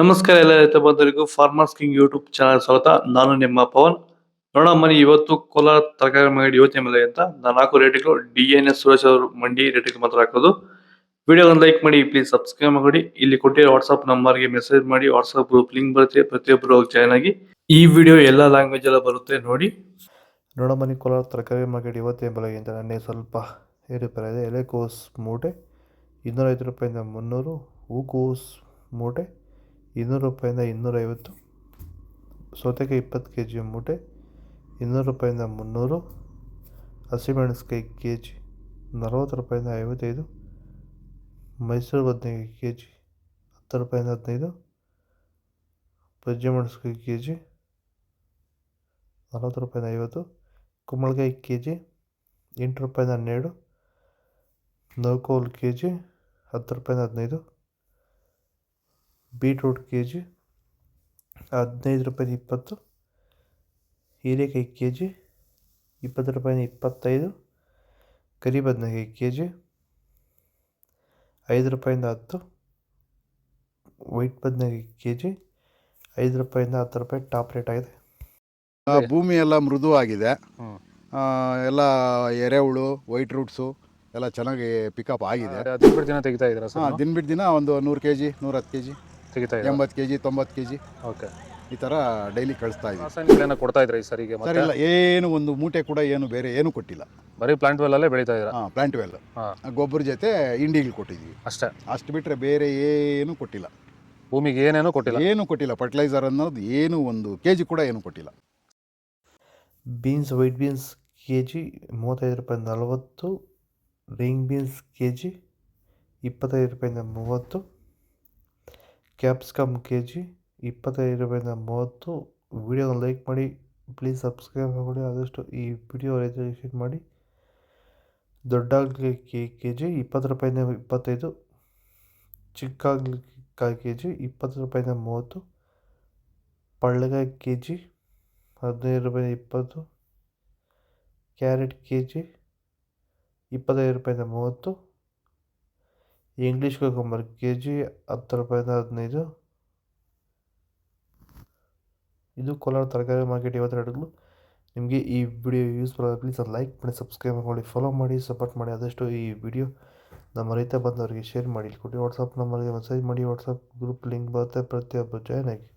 ನಮಸ್ಕಾರ ಎಲ್ಲ ರೈತ ಬಂಧುಗಳಿಗೂ ಫಾರ್ಮರ್ಸ್ ಕಿಂಗ್ ಯೂಟ್ಯೂಬ್ ಚಾನಲ್ ಸ್ವಾಗತ. ನಾನು ನಿಮ್ಮ ಪವನ್. ನೋಡೋಣ ಮನಿ ಇವತ್ತು ಕೋಲಾರ ತರಕಾರಿ ಮಂಡಿ ಯೋಚನೆ ಮೇಲೆ ಅಂತ ನಾನು ಹಾಕೋ ರೇಟ್ಗಳು DNS ಸುರೇಶ್ ಅವರು ಮಂಡಿ ರೇಟ್ಗೆ ಮಾತ್ರ ಹಾಕೋದು. ವಿಡಿಯೋ ಒಂದು ಲೈಕ್ ಮಾಡಿ, ಪ್ಲೀಸ್ ಸಬ್ಸ್ಕ್ರೈಬ್ ಮಾಡಿ. ಇಲ್ಲಿ ಕೊಟ್ಟಿರೋ ವಾಟ್ಸ್ಆಪ್ ನಂಬರ್ಗೆ ಮೆಸೇಜ್ ಮಾಡಿ, ವಾಟ್ಸ್ಆಪ್ ಗ್ರೂಪ್ ಲಿಂಕ್ ಬರುತ್ತೆ, ಪ್ರತಿಯೊಬ್ಬರು ಜಾಯ್ನ್ ಆಗಿ. ಈ ವಿಡಿಯೋ ಎಲ್ಲ ಲ್ಯಾಂಗ್ವೇಜ್ ಎಲ್ಲ ಬರುತ್ತೆ ನೋಡಿ. ನೋಡೋ ಮನಿ ಕೋಲಾರ ತರಕಾರಿ ಮಾರ್ಕೆಟ್ ಇವತ್ತೇ ಬೆಳಗ್ಗೆಯಿಂದ ನನ್ನೇ ಸ್ವಲ್ಪ ಏರುಪೇರು ಇದೆ. ಎಲೆಕೋಸ್ ಮೂಟೆ 250 ರೂಪಾಯಿಂದ 300, ಹೂಕೋಸ್ ಮೂಟೆ 200 ರೂಪಾಯಿಂದ 250, ಸೌತೆಕಾಯಿ 20 kg ಮೂಟೆ 200 ರೂಪಾಯಿಂದ 300, ಹಸಿಮೆಣಸಿಕಾಯಿ kg 40 ರೂಪಾಯಿಂದ 55, ಮೈಸೂರು ಬದನೆಕಾಯಿ kg 10 ರೂಪಾಯಿಂದ 15, ಬಜ್ಜಿ ಮೆಣಸಿಕಾಯಿ kg 40 ರೂಪಾಯಿಂದ 50, ಕುಂಬಳಕಾಯಿ kg 8 ರೂಪಾಯಿಂದ 12, ನೌಕೋಲ್ kg 10 ರೂಪಾಯಿಂದ 15, ಬೀಟ್ರೂಟ್ kg 15 ರೂಪಾಯಿಂದ 20, ಹೀರೆಕಾಯಿ kg 20 ರೂಪಾಯಿಂದ 25, ಕರಿ ಬದನೆಕಾಯಿ kg 5 ರೂಪಾಯಿಂದ 10, ವೈಟ್ ಬದನೆಕಾಯಿ kg 5 ರೂಪಾಯಿಂದ 10 ರೂಪಾಯಿ ಟಾಪ್ ರೇಟ್ ಆಗಿದೆ. ಭೂಮಿ ಎಲ್ಲ ಮೃದುವಾಗಿದೆ. ಎಲ್ಲ ಎರೆಹುಳು, ವೈಟ್ ರೂಟ್ಸು ಎಲ್ಲ ಚೆನ್ನಾಗಿ ಪಿಕಪ್ ಆಗಿದೆ. ದಿನ ಬಿಟ್ಟು ದಿನ ತೆಗಿತಾ ಇದ್ದೀರಾ ಸರ್? ದಿನ ಬಿಟ್ಟು ದಿನ ಒಂದು 100 kg 110 kg ತೆಗಿತಾ ಇದ್ದೀರಾ? 80 kg 90 kg ಓಕೆ. ಈ ಥರ ಡೈಲಿ ಕಳಿಸ್ತಾ ಇದ್ದೀವಿ. ರಾಸಾಯನಿಕಗಳನ್ನ ಕೊಡ್ತಾ ಇದ್ರಾ ಈ ಸರಿಗೆ? ಸರ್ ಇಲ್ಲ, ಏನು ಒಂದು ಮೂಟೆ ಕೂಡ ಏನು ಬೇರೆ ಏನು ಕೊಟ್ಟಿಲ್ಲ. ಬರೀ ಪ್ಲಾಂಟ್ ವೆಲ್ ಅಲ್ಲೇ ಬೆಳೀತಾ ಇದ್ದೀರಾ? ಪ್ಲಾಂಟ್ ವೆಲ್ ಗೊಬ್ಬರ ಜೊತೆ ಇಂಡಿಗಳು ಕೊಟ್ಟಿದ್ದೀವಿ ಅಷ್ಟೇ. ಅಷ್ಟು ಬಿಟ್ಟರೆ ಬೇರೆ ಏನು ಕೊಟ್ಟಿಲ್ಲ. ಭೂಮಿಗೆ ಏನೇನೂ ಕೊಟ್ಟಿಲ್ಲ? ಏನು ಕೊಟ್ಟಿಲ್ಲ. ಫರ್ಟಿಲೈಸರ್ ಅನ್ನೋದು ಏನು ಒಂದು kg ಕೂಡ ಏನು ಕೊಟ್ಟಿಲ್ಲ. ಬೀನ್ಸ್, ವೈಟ್ ಬೀನ್ಸ್ kg 35 ರೂಪಾಯಿಂದ 40, ರಿಂಗ್ ಬೀನ್ಸ್ kg 25 ರೂಪಾಯಿಂದ 30, ಕ್ಯಾಪ್ಸಿಕಮ್ kg 25 ರೂಪಾಯಿಂದ 30. ವಿಡಿಯೋನ ಲೈಕ್ ಮಾಡಿ, ಪ್ಲೀಸ್ ಸಬ್ಸ್ಕ್ರೈಬ್ ಮಾಡಿ. ಆದಷ್ಟು ಈ ವಿಡಿಯೋ ರೈತರಿಗೆ ಶೇರ್ ಮಾಡಿ. ದೊಡ್ಡಾಗಲಕಾಯಿ kg 20 ರೂಪಾಯಿಂದ 25, ಚಿಕ್ಕಾಗಲಕಾಯಿ kg 20 ರೂಪಾಯಿಂದ 30, ಪಳ್ಳಕಾಯಿ kg 15 ರೂಪಾಯಿಂದ 20, ಕ್ಯಾರೆಟ್ kg 25 ರೂಪಾಯಿಂದ 30, ಇಂಗ್ಲೀಷ್ ಕುಕುಂಬರ್ kg 10 ರೂಪಾಯಿಂದ 15. ಇದು ಕೋಲಾರ ತರಕಾರಿ ಮಾರ್ಕೆಟ್ ಇವತ್ತು ರೇಟ್ಗಳು. ನಿಮಗೆ ಈ ವಿಡಿಯೋ ಯೂಸ್ಫುಲ್ ಆಗಿ ಪ್ಲೀಸ್ ಲೈಕ್ ಮಾಡಿ, ಸಬ್ಸ್ಕ್ರೈಬ್ ಮಾಡಿ, ಫಾಲೋ ಮಾಡಿ, ಸಪೋರ್ಟ್ ಮಾಡಿ. ಆದಷ್ಟು ಈ ವಿಡಿಯೋ ನಮ್ಮ ರೈತ ಬಂದವರಿಗೆ ಶೇರ್ ಮಾಡಿ. ಕೊಡಿ ವಾಟ್ಸಪ್ ನಂಬರ್ಗೆ ಮೆಸೇಜ್ ಮಾಡಿ, ವಾಟ್ಸಪ್ ಗ್ರೂಪ್ ಲಿಂಕ್ ಬರುತ್ತೆ, ಪ್ರತಿಯೊಬ್ಬರು ಜಾಯ್ನ್ ಆಗಿ.